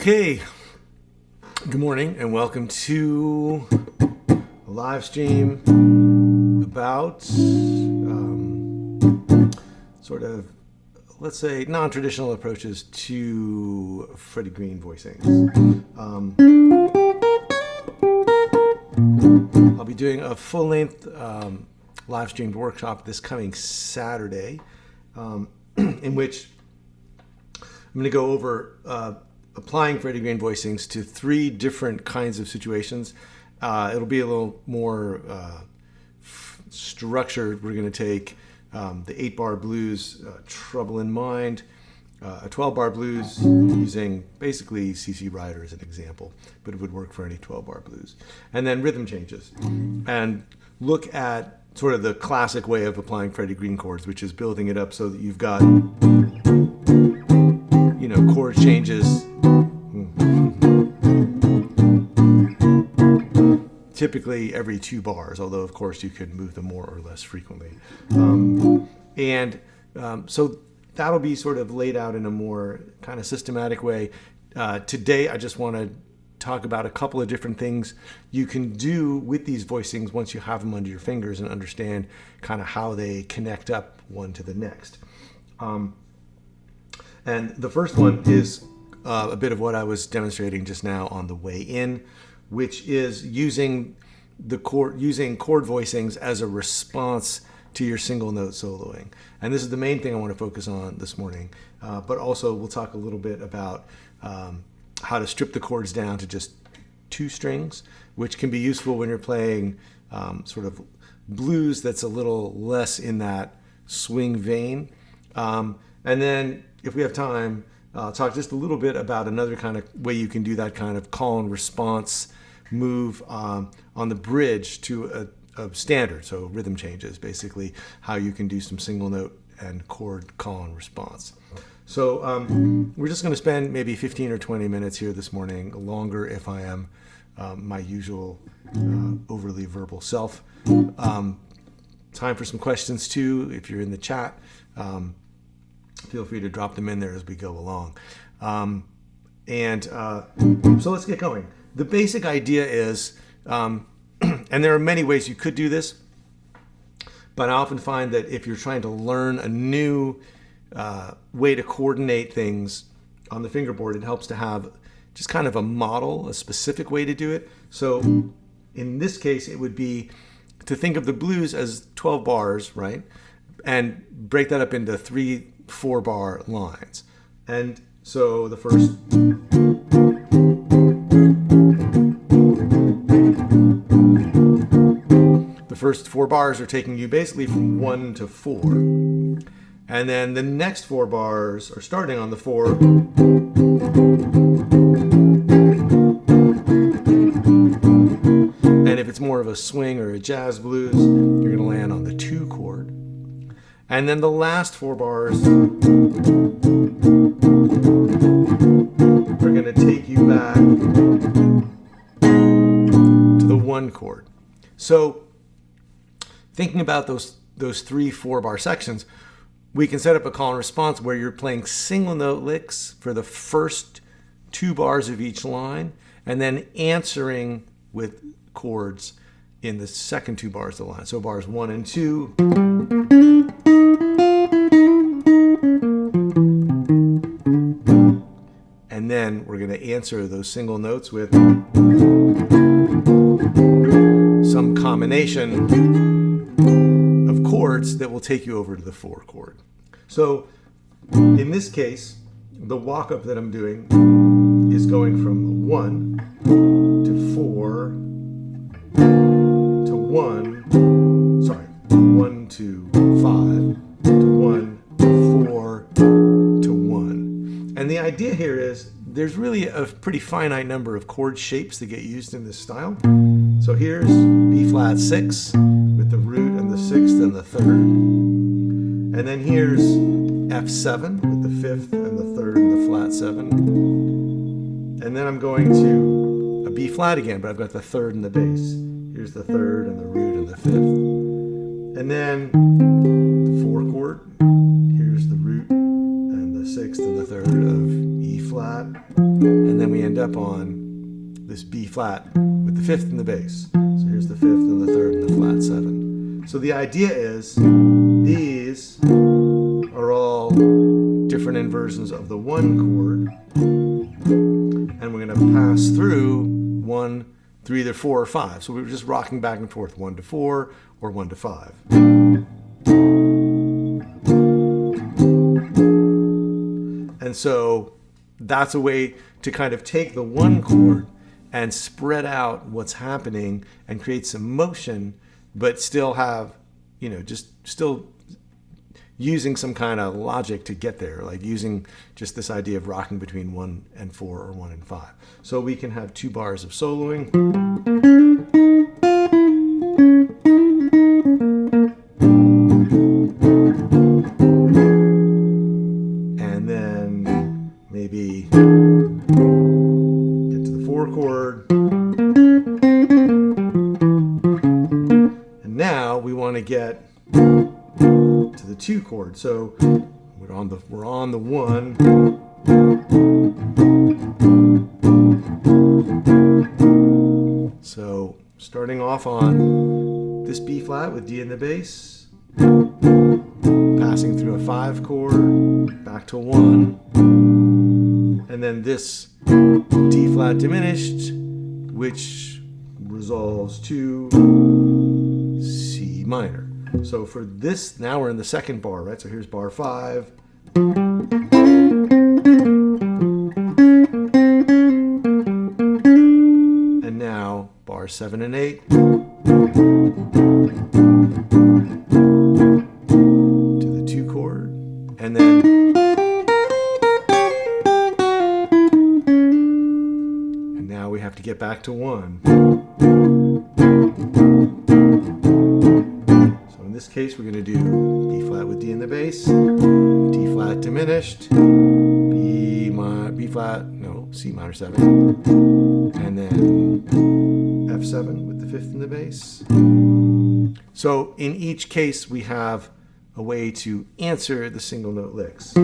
Okay, good morning and welcome to a live stream about sort of, let's say, non-traditional approaches to Freddie Green voicings. I'll be doing a full-length live streamed workshop this coming Saturday in which I'm going to go over applying Freddie Green voicings to 3 different kinds of situations. It'll be a little more structured. We're going to take the 8-bar blues, Trouble in Mind, a 12-bar blues using basically C.C. Ryder as an example, but it would work for any 12-bar blues. And then rhythm changes. And look at sort of the classic way of applying Freddie Green chords, which is building it up so that you've got, chord changes typically every 2 bars, although of course you could move them more or less frequently. So that'll be sort of laid out in a more kind of systematic way. Today I just want to talk about a couple of different things you can do with these voicings once you have them under your fingers and understand kind of how they connect up one to the next. And the first one is a bit of what I was demonstrating just now on the way in, which is using chord voicings as a response to your single note soloing. And this is the main thing I want to focus on this morning. But also we'll talk a little bit about how to strip the chords down to just 2 strings, which can be useful when you're playing sort of blues that's a little less in that swing vein. And then if we have time, I'll talk just a little bit about another kind of way you can do that kind of call and response move on the bridge to a standard, so rhythm changes, basically how you can do some single note and chord call and response. So we're just going to spend maybe 15 or 20 minutes here this morning, longer if I am my usual overly verbal self. Time for some questions too. If you're in the chat, feel free to drop them in there as we go along. So let's get going. The basic idea is, and there are many ways you could do this, but I often find that if you're trying to learn a new way to coordinate things on the fingerboard, it helps to have just kind of a model, a specific way to do it. So in this case, it would be to think of the blues as 12 bars, right? And break that up into 3 4-bar lines. And so the first 4 bars are taking you basically from 1 to 4. And then the next 4 bars are starting on the 4. And if it's more of a swing or a jazz blues, you're going to land on the 2 chord. And then the last 4 bars are going to take you back to the 1 chord. So thinking about those 3 4-bar sections, we can set up a call and response where you're playing single note licks for the first 2 bars of each line, and then answering with chords in the second 2 bars of the line. So bars 1 and 2. And then we're going to answer those single notes with some combination of chords that will take you over to the 4 chord. So in this case, the walk-up that I'm doing is going from 1 to 4 to 1 to 5 to 1 to 4 to 1. And the idea here is there's really a pretty finite number of chord shapes that get used in this style. So here's B flat 6 with the root and the 6th and the 3rd. And then here's F7 with the 5th and the 3rd and the flat 7. And then I'm going to a B flat again, but I've got the 3rd and the bass. Here's the 3rd and the root and the 5th. And then the 4 chord. Here's the root and the 6th and the 3rd of E flat. And then we end up on this B flat with the 5th and the bass. So here's the 5th and the 3rd and the flat 7. So the idea is these are all different inversions of the 1 chord, and we're going to pass through 1 through either 4 or 5. So we're just rocking back and forth, 1 to 4 or 1 to 5. And so that's a way to kind of take the 1 chord and spread out what's happening and create some motion, but still have, just still using some kind of logic to get there, like using just this idea of rocking between 1 and 4 or 1 and 5. So we can have 2 bars of soloing. And then maybe get to the 4 chord. And now we want to get to the 2 chord. So we're on the 1. So starting off on this B flat with D in the bass, passing through a 5 chord, back to 1, and then this D flat diminished, which resolves to C minor. So for this, now we're in the 2nd bar, right? So here's bar 5. And now bar 7 and 8. To the 2 chord. And then now we have to get back to 1. In this case, we're going to do B flat with D in the bass, D flat diminished, B C minor 7, and then F7 with the 5th in the bass. So in each case, we have a way to answer the single note licks.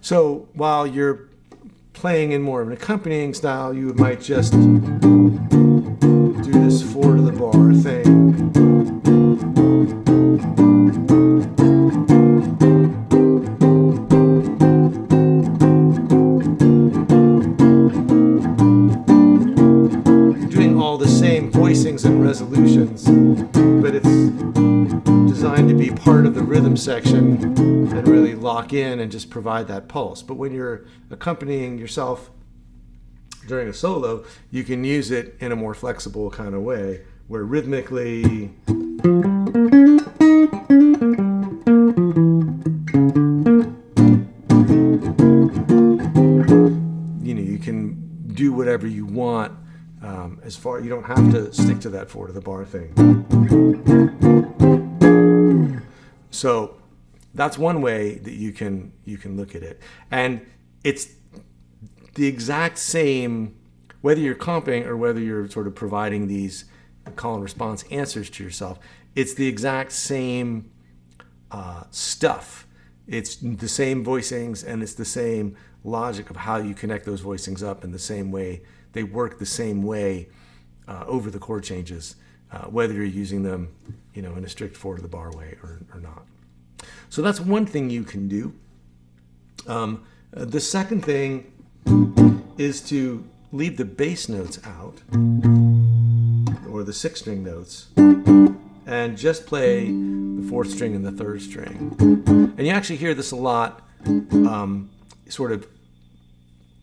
So while you're playing in more of an accompanying style, you might just do this 4 to the bar thing. You're doing all the same voicings and resolutions, but it's designed to be part of the rhythm section and really lock in and just provide that pulse. But when you're accompanying yourself during a solo, you can use it in a more flexible kind of way, where rhythmically you can do whatever you want. You don't have to stick to that 4 to the bar thing. So that's one way that you can look at it. And it's the exact same, whether you're comping or whether you're sort of providing these call and response answers to yourself, it's the exact same stuff. It's the same voicings, and it's the same logic of how you connect those voicings up in the same way. They work the same way over the chord changes, whether you're using them in a strict 4 to the bar way or not. So that's one thing you can do. The second thing is to leave the bass notes out, or the 6-string notes, and just play the 4th string and the 3rd string. And you actually hear this a lot, sort of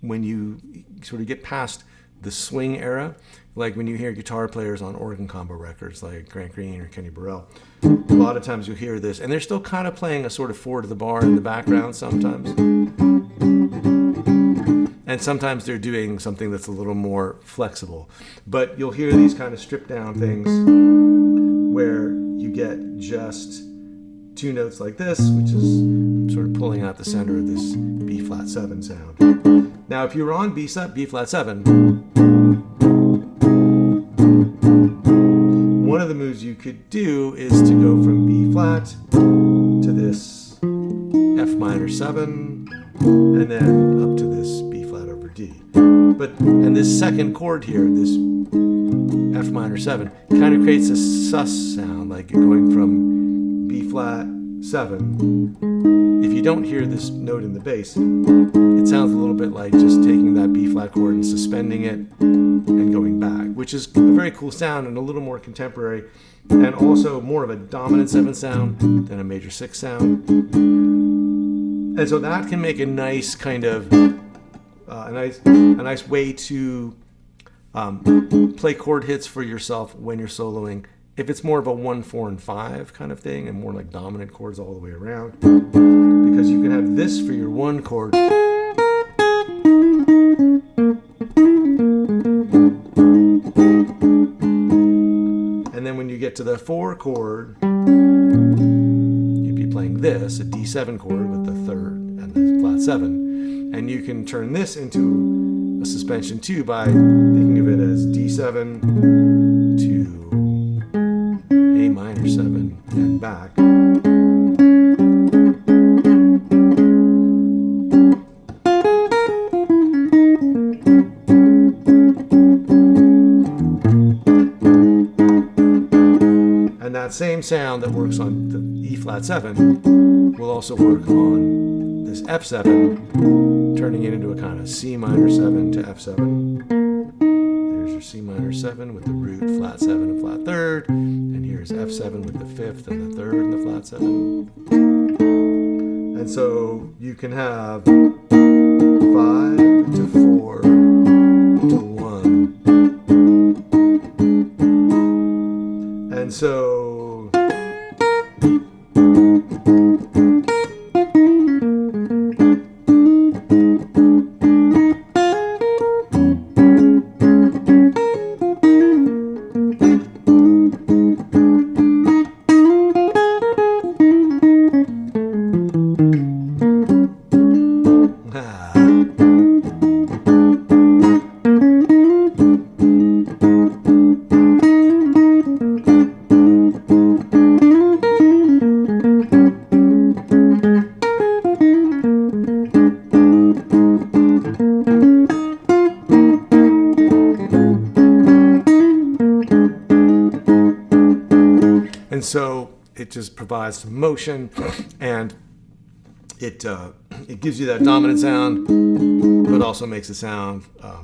when you sort of get past the swing era, like when you hear guitar players on organ combo records like Grant Green or Kenny Burrell. A lot of times you'll hear this, and they're still kind of playing a sort of 4 to the bar in the background sometimes. And sometimes they're doing something that's a little more flexible. But you'll hear these kind of stripped down things where you get just 2 notes like this, which is sort of pulling out the center of this B flat 7 sound. Now, if you were on B flat 7, one of the moves you could do is to go from B flat to this F minor 7, and then up to this B flat over D. And this second chord here, this F minor 7, kind of creates a sus sound, like you're going from B flat 7. If you don't hear this note in the bass, it sounds a little bit like just taking that B flat chord and suspending it and going back, which is a very cool sound and a little more contemporary, and also more of a dominant 7 sound than a major 6 sound. And so that can make a nice kind of a nice way to play chord hits for yourself when you're soloing. If it's more of a 1, 4, and 5 kind of thing, and more like dominant chords all the way around, because you can have this for your 1 chord, and then when you get to the 4 chord, you'd be playing this, a D7 chord with the 3rd and the flat 7, and you can turn this into a suspension too by thinking of it as D7 to A minor 7 and back. And that same sound that works on the E flat 7 will also work on this F7, turning it into a kind of C minor 7 to F7. There's your C minor 7 with the root, flat 7 and flat 3rd, and here's F7 with the 5th and the 3rd and the flat 7. And so you can have 5 to 4 to 1. just provides some motion, and it gives you that dominant sound, but also makes it sound a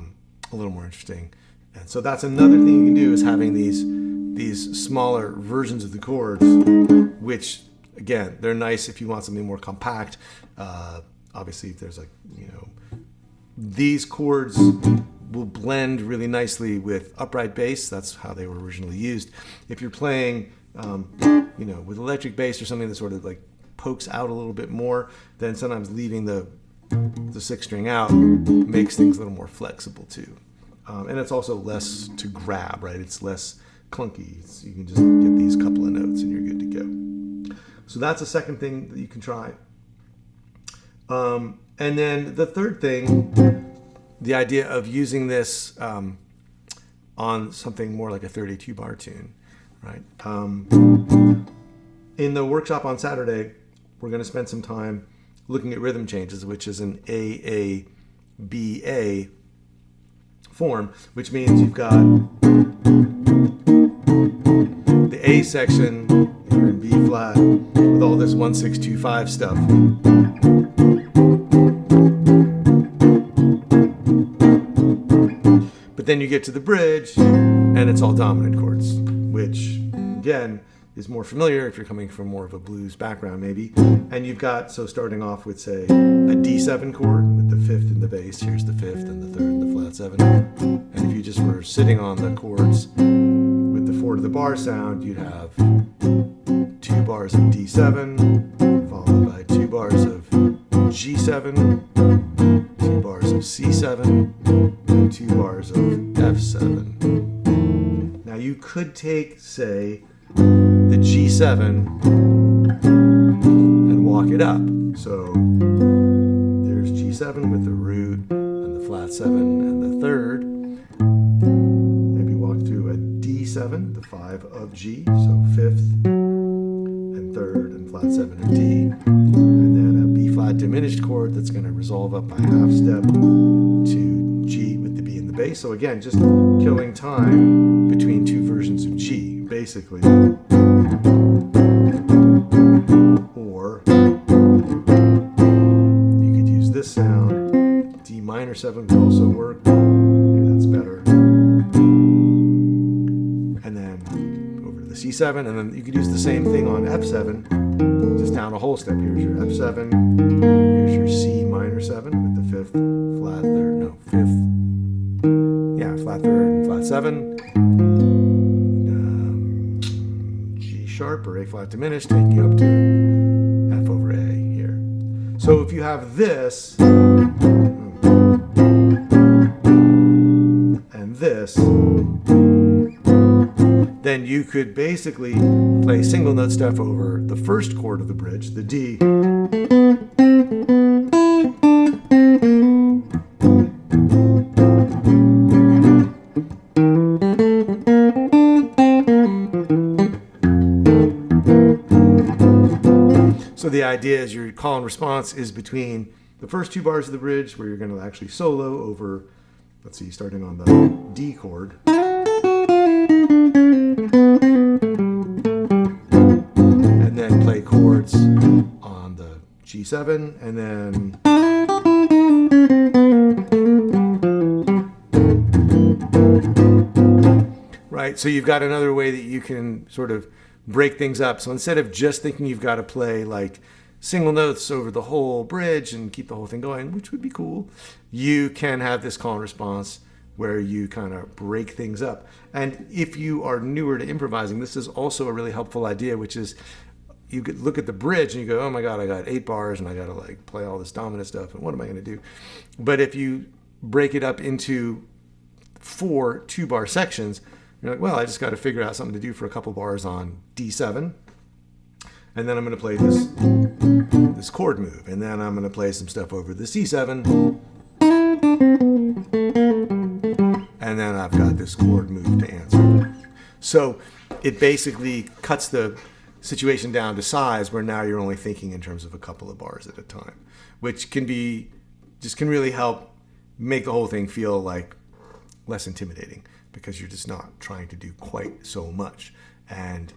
little more interesting. And so that's another thing you can do, is having these smaller versions of the chords, which again, they're nice if you want something more compact. Obviously, if there's these chords will blend really nicely with upright bass. That's how they were originally used. If you're playing, with electric bass or something that sort of like pokes out a little bit more, then sometimes leaving the sixth string out makes things a little more flexible too. And it's also less to grab, right? It's less clunky. You can just get these couple of notes and you're good to go. So that's a second thing that you can try. And then the third thing, the idea of using this on something more like a 32-bar tune, right? In the workshop on Saturday, we're going to spend some time looking at rhythm changes, which is an AABA form, which means you've got the A section here in B flat with all this 1, 6, 2, 5 stuff. But then you get to the bridge and it's all dominant chords, which again is more familiar if you're coming from more of a blues background maybe. And you've got, so starting off with say a D7 chord with the fifth in the bass, here's the fifth and the third and the flat seven. And if you just were sitting on the chords with the 4 to the bar sound, you'd have 2 bars of D7 followed by 2 bars of G7, 2 bars of C7, and 2 bars of F7. Now you could take, say, the G7 and walk it up. So there's G7 with the root and the flat 7 and the third. Maybe walk through a D7, the 5 of G, so 5th and 3rd and flat 7 of D. And then a B flat diminished chord that's going to resolve up by half step to G with the B in the bass. So again, just killing time between 2 versions of G, basically. Or you could use this sound. D minor 7 would also work. Maybe that's better. And then over to the C7, and then you could use the same thing on F7. Just down a whole step. Here's your F7, here's your C minor 7 with the 5th, flat 3rd, no, 5th, yeah, flat 3rd and flat 7, G sharp or A flat diminished, taking you up to F over A here. So if you have this, and this, then you could basically play single note stuff over the first chord of the bridge, the D. So the idea is your call and response is between the first 2 bars of the bridge where you're going to actually solo over, let's see, starting on the D chord. And then play chords on the G7, and then right, so you've got another way that you can sort of break things up. So instead of just thinking you've got to play like single notes over the whole bridge and keep the whole thing going, which would be cool, you can have this call and response where you kind of break things up. And if you are newer to improvising, this is also a really helpful idea, which is you could look at the bridge and you go, oh my God, I got 8 bars and I got to like play all this dominant stuff. And what am I going to do? But if you break it up into 4 2-bar sections, you're like, well, I just got to figure out something to do for a couple bars on D7. And then I'm going to play this chord move. And then I'm going to play some stuff over the C7. And then I've got this chord move to answer. So it basically cuts the situation down to size where now you're only thinking in terms of a couple of bars at a time, which can really help make the whole thing feel like less intimidating because you're just not trying to do quite so much. And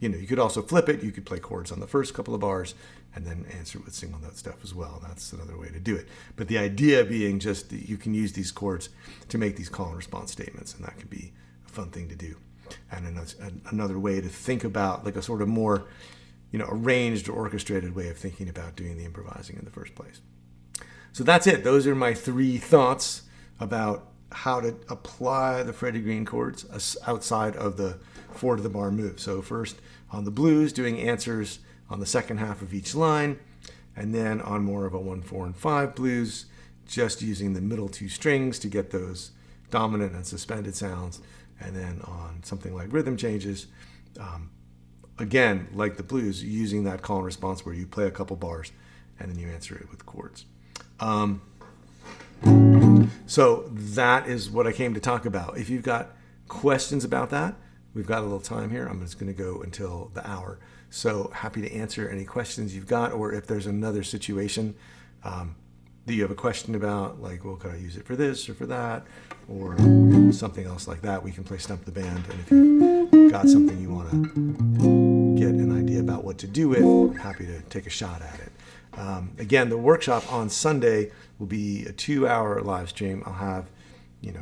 you could also flip it. You could play chords on the first couple of bars and then answer with single note stuff as well. That's another way to do it. But the idea being just that you can use these chords to make these call and response statements, and that can be a fun thing to do. And another way to think about, like a sort of more, arranged or orchestrated way of thinking about doing the improvising in the first place. So that's it. Those are my 3 thoughts about how to apply the Freddie Green chords outside of the 4 to the bar move. So first on the blues, doing answers on the second half of each line, and then on more of a 1, 4, and 5 blues, just using the middle 2 strings to get those dominant and suspended sounds, and then on something like rhythm changes, again, like the blues, using that call and response where you play a couple bars and then you answer it with chords. So that is what I came to talk about. If you've got questions about that, we've got a little time here. I'm just going to go until the hour. So happy to answer any questions you've got, or if there's another situation that you have a question about, like, well, could I use it for this or for that, or something else like that, we can play Stump the Band. And if you've got something you want to get an idea about what to do with, I'm happy to take a shot at it. Again, the workshop on Sunday will be a 2-hour live stream. I'll have,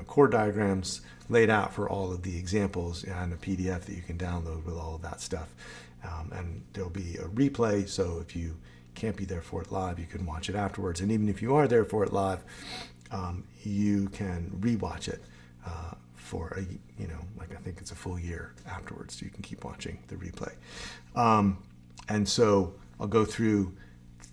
chord diagrams laid out for all of the examples and a PDF that you can download with all of that stuff. And there'll be a replay, so if you can't be there for it live, you can watch it afterwards. And even if you are there for it live, you can rewatch it for I think it's a full year afterwards, so you can keep watching the replay. And so I'll go through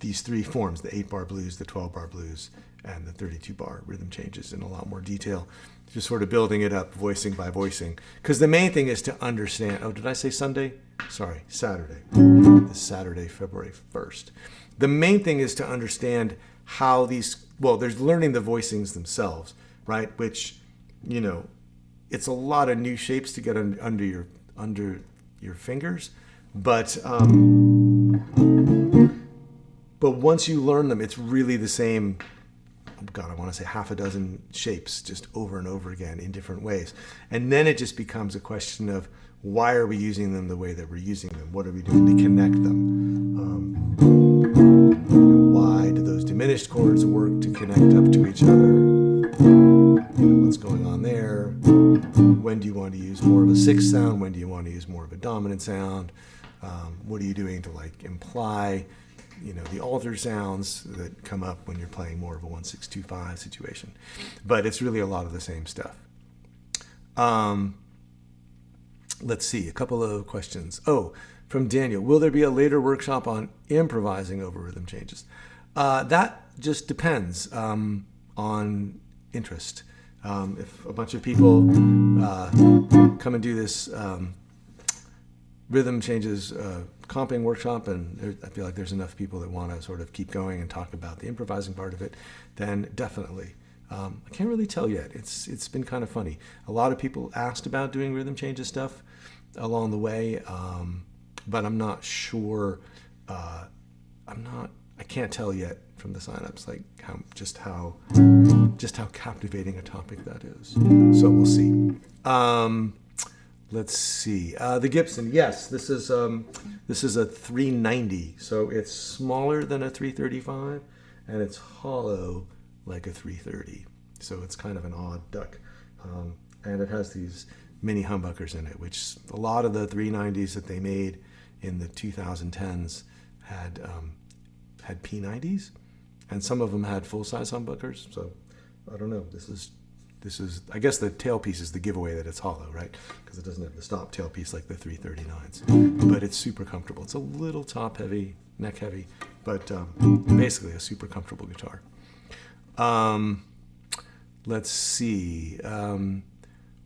these 3 forms, the 8-bar blues, the 12-bar blues, and the 32-bar rhythm changes in a lot more detail, just sort of building it up voicing by voicing. Because the main thing is to understand, did I say Sunday? Sorry, Saturday. This Saturday, February 1st. The main thing is to understand how there's learning the voicings themselves, right? Which, it's a lot of new shapes to get under your fingers, but once you learn them, it's really the same, I want to say half a dozen shapes just over and over again in different ways. And then it just becomes a question of, why are we using them the way that we're using them? What are we doing to connect them? Why do those diminished chords work to connect up to each other? What's going on there? When do you want to use more of a 6th sound? When do you want to use more of a dominant sound? What are you doing to imply the altered sounds that come up when you're playing more of a 1-6-2-5 situation? But it's really a lot of the same stuff. Let's see, a couple of questions. From Daniel, will there be a later workshop on improvising over rhythm changes? That just depends on interest. If a bunch of people come and do this rhythm changes comping workshop, and I feel like there's enough people that want to sort of keep going and talk about the improvising part of it, then definitely. I can't really tell yet. It's been kind of funny. A lot of people asked about doing rhythm changes stuff along the way, but I'm not sure. I can't tell yet from the signups just how captivating a topic that is. So we'll see. Let's see. The Gibson. Yes, this is a 390, so it's smaller than a 335, and it's hollow like a 330. So it's kind of an odd duck, and it has these mini humbuckers in it, which a lot of the 390s that they made in the 2010s had P90s, and some of them had full-size humbuckers. So I don't know. This is I guess the tailpiece is the giveaway that it's hollow, right? Because it doesn't have the stop tailpiece like the 339s. But it's super comfortable. It's a little top heavy, neck heavy, but basically a super comfortable guitar. Let's see.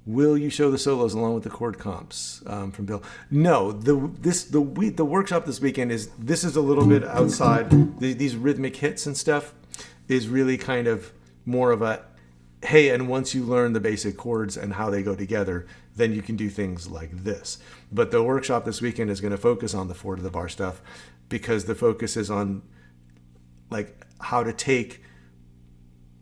Will you show the solos along with the chord comps? From Bill. No, the workshop this weekend is a little bit outside. These rhythmic hits and stuff is really kind of more of a, hey, and once you learn the basic chords and how they go together, then you can do things like this. But the workshop this weekend is going to focus on the 4 to the bar stuff, because the focus is on how to take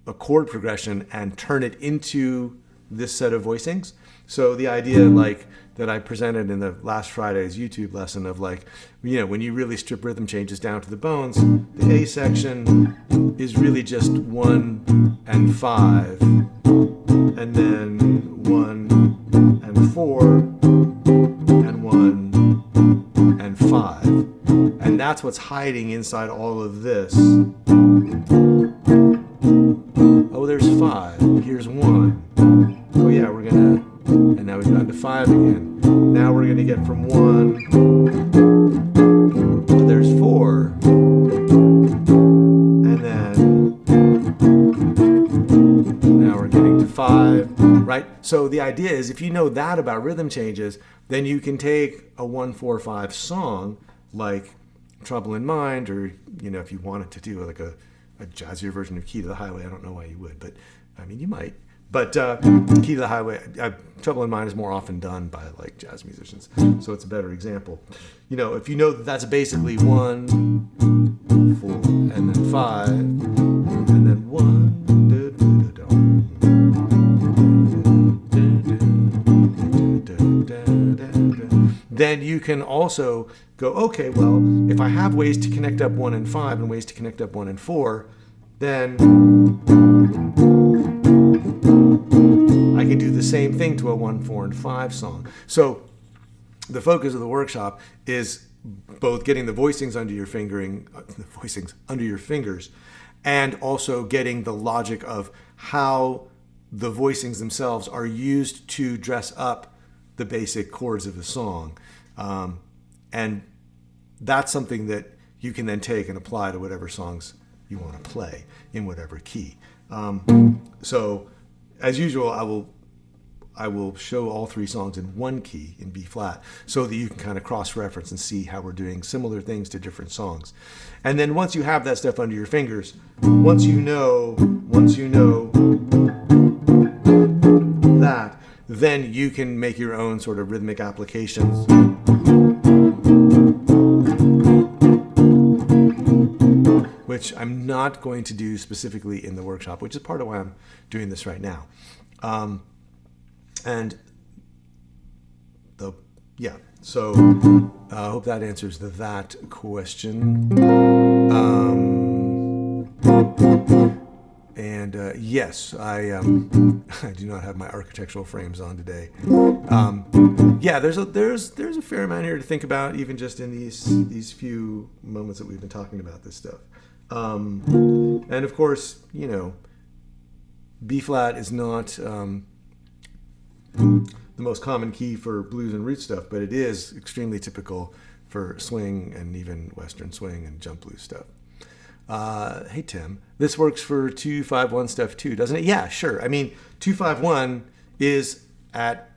a chord progression and turn it into this set of voicings. So the idea like that I presented in the last Friday's YouTube lesson of like, when you really strip rhythm changes down to the bones, the A section is really just 1 and 5, and then 1 and 4, and 1 and 5. And that's what's hiding inside all of this. Oh, there's 5. Here's 1. Oh yeah, we're gonna, and now we've gone to 5 again. Now we're gonna get from 1, there's 4, and then now we're getting to 5, right? So the idea is if you know that about rhythm changes, then you can take a 1-4-5 song like Trouble in Mind, or if you wanted to do like a jazzier version of Key to the Highway. I don't know why you would, but I mean you might. But Key to the Highway, Trouble in Mind is more often done by like jazz musicians, so it's a better example. If you know that that's basically 1, 4, and then 5, and then 1, then you can also go, okay, well, if I have ways to connect up 1 and 5 and ways to connect up 1 and 4, then I can do the same thing to a 1, 4, and 5 song. So the focus of the workshop is both getting the voicings under your fingers, and also getting the logic of how the voicings themselves are used to dress up the basic chords of the song. And that's something that you can then take and apply to whatever songs you want to play in whatever key. So as usual, I will show all 3 songs in one key, in B flat, so that you can kind of cross-reference and see how we're doing similar things to different songs. And then once you have that stuff under your fingers, once you know that, then you can make your own sort of rhythmic applications. Which I'm not going to do specifically in the workshop, which is part of why I'm doing this right now. So I hope that answers that question. Yes, I do not have my architectural frames on today. There's a fair amount here to think about, even just in these few moments that we've been talking about this stuff. And of course, B flat is not the most common key for blues and root stuff, but it is extremely typical for swing and even Western swing and jump blues stuff. Hey Tim, this works for 2-5-1 stuff too, doesn't it? Yeah, sure. I mean, 2-5-1 is at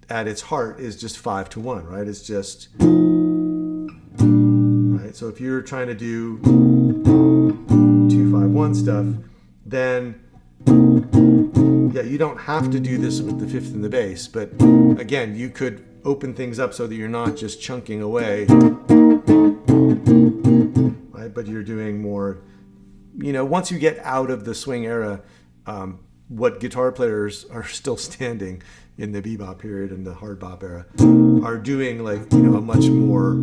its heart is just 5-1, right? It's just right. So if you're trying to do 2-5-1 stuff, then you don't have to do this with the fifth and the bass, but again, you could open things up so that you're not just chunking away, right? But you're doing more, once you get out of the swing era, what guitar players are still standing in the bebop period and the hard bop era are doing like, a much more,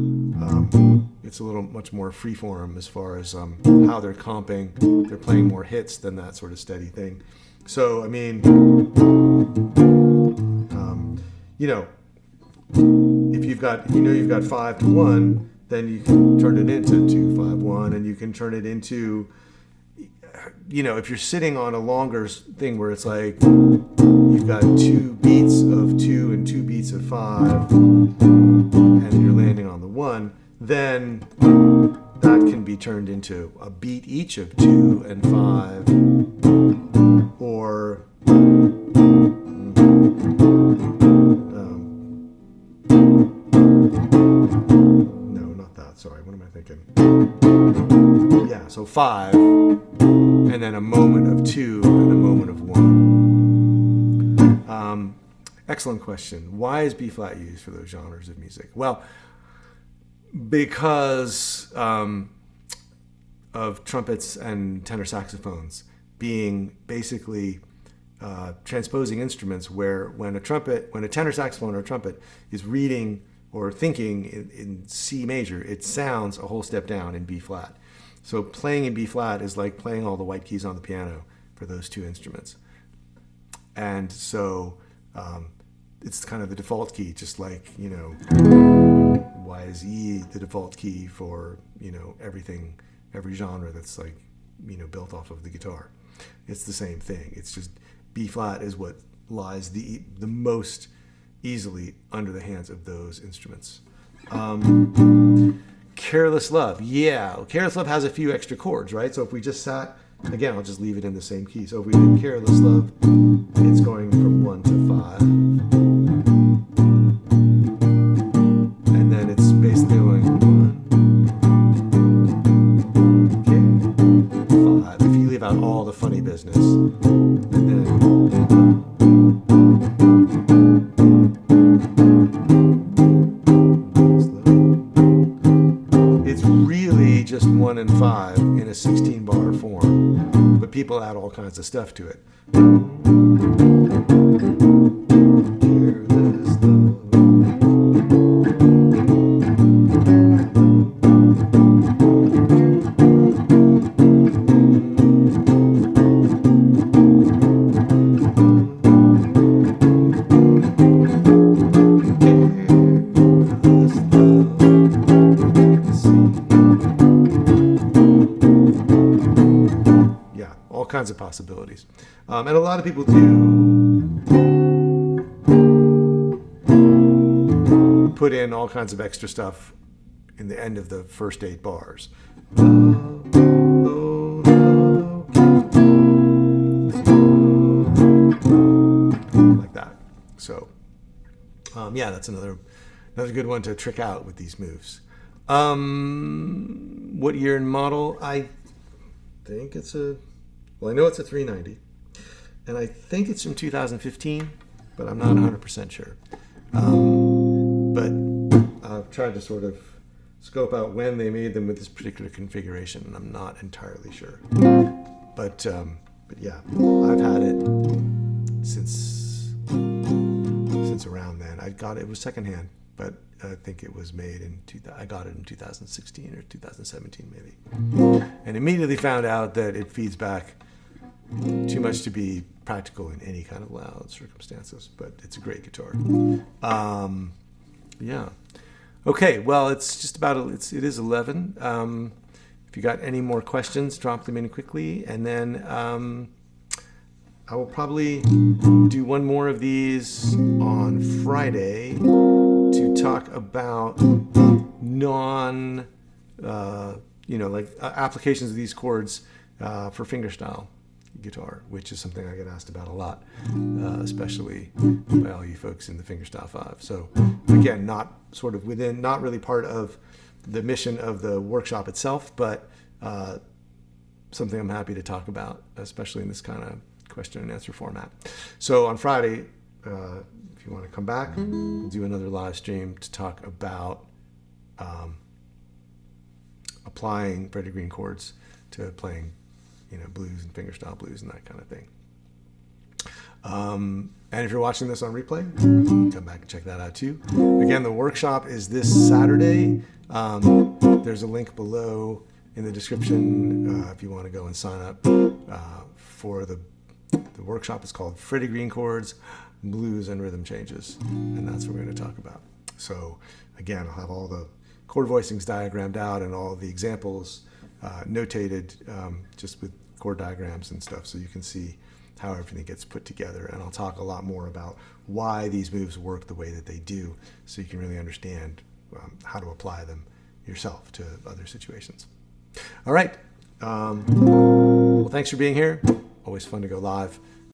it's a little much more freeform as far as how they're comping. They're playing more hits than that sort of steady thing. So, I mean, if you've got 5-1, then you can turn it into 2-5-1, and you can turn it into, if you're sitting on a longer thing where it's like you've got 2 beats of 2 and 2 beats of 5, and you're landing on the 1, then that can be turned into a beat each of 2 and 5, or no, not that. Sorry, what am I thinking? Yeah, so 5, and then a moment of 2 and a moment of 1. Excellent question. Why is B flat used for those genres of music? Well, because of trumpets and tenor saxophones being basically transposing instruments where when a tenor saxophone or a trumpet is reading or thinking in C major, it sounds a whole step down in B flat. So playing in B flat is like playing all the white keys on the piano for those two instruments. And so it's kind of the default key, just like, why is E the default key for, everything, every genre that's like, built off of the guitar. It's the same thing. It's just B flat is what lies the most easily under the hands of those instruments. Careless Love. Yeah, Careless Love has a few extra chords, right? So if we just sat, again, I'll just leave it in the same key. So if we did Careless Love, it's going from 1 to 5. And then it's basically going 1, 5. If you leave out all the funny business. And then it's really just 1 and 5 in a 16-bar form, but people add all kinds of stuff to it. Careless love. Kinds of possibilities. And a lot of people do put in all kinds of extra stuff in the end of the first 8 bars. Like that. So, yeah, that's another good one to trick out with these moves. What year and model? I think it's I know it's a 390, and I think it's from 2015, but I'm not 100% sure. But I've tried to sort of scope out when they made them with this particular configuration, and I'm not entirely sure. But yeah, I've had it since around then. It was secondhand, but I think it was made I got it in 2016 or 2017 maybe, and immediately found out that it feeds back too much to be practical in any kind of loud circumstances, but it's a great guitar. Yeah. Okay, well, it's just about, it is 11. If you got any more questions, drop them in quickly, and then I will probably do one more of these on Friday to talk about applications of these chords for fingerstyle guitar, which is something I get asked about a lot, especially by all you folks in the fingerstyle 5. So again, not really part of the mission of the workshop itself, but something I'm happy to talk about, especially in this kind of question and answer format. So on Friday, if you want to come back, we'll do another live stream to talk about applying Freddie Green chords to playing blues and fingerstyle blues and that kind of thing. And if you're watching this on replay, come back and check that out too. Again, the workshop is this Saturday. There's a link below in the description if you want to go and sign up for the workshop. It's called Freddie Green Chords, Blues and Rhythm Changes, and that's what we're going to talk about. So again, I'll have all the chord voicings diagrammed out and all the examples notated just with chord diagrams and stuff, so you can see how everything gets put together. And I'll talk a lot more about why these moves work the way that they do, so you can really understand how to apply them yourself to other situations. All right. Well, thanks for being here. Always fun to go live.